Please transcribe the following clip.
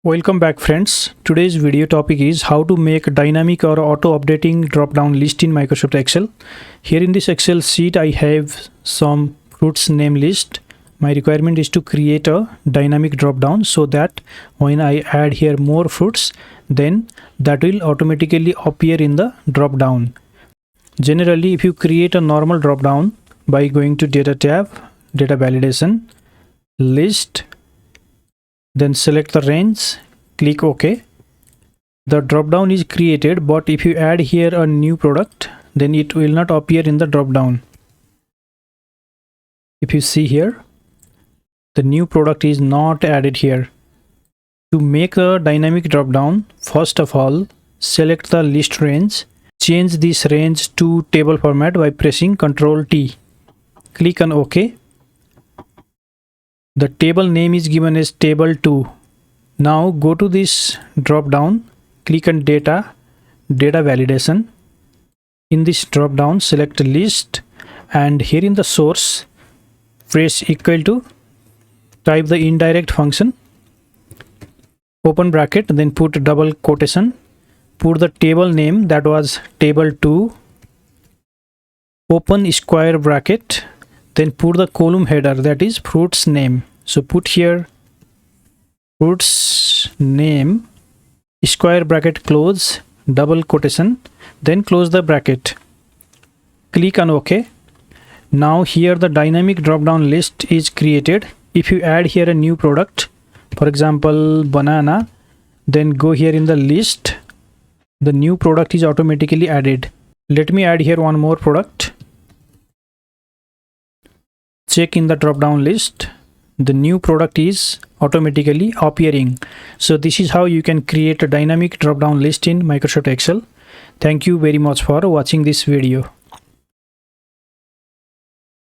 Welcome back friends. Today's video topic is how to make dynamic or auto updating drop down list in Microsoft Excel. Here in this Excel sheet I have some fruits name list. My requirement is to create a dynamic drop down so that when I add here more fruits, then that will automatically appear in the drop down. Generally, if you create a normal drop down by going to data tab, data validation, list, then select the range, click OK. The drop down is created, but if you add here a new product, then it will not appear in the drop down. If you see here, the new product is not added here. To make a dynamic drop down, first of all, select the list range. Change this range to table format by pressing Ctrl T. Click on OK. The table name is given as table 2. Now go to this drop down, click on data validation. In this drop down, select list, and here in the source, press equal to, type the indirect function, open bracket, then put double quotation, put the table name, that was table 2, open square bracket, then put the column header, that is fruits name. So put here fruits name, square bracket close, double quotation, then close the bracket. Click on OK. Now here the dynamic drop down list is created. If you add here a new product, for example banana, then go here in the list, the new product is automatically added. Let me add here one more product. Check in the drop down list, the new product is automatically appearing. So this is how you can create a dynamic drop down list in Microsoft Excel. Thank you very much for watching this video.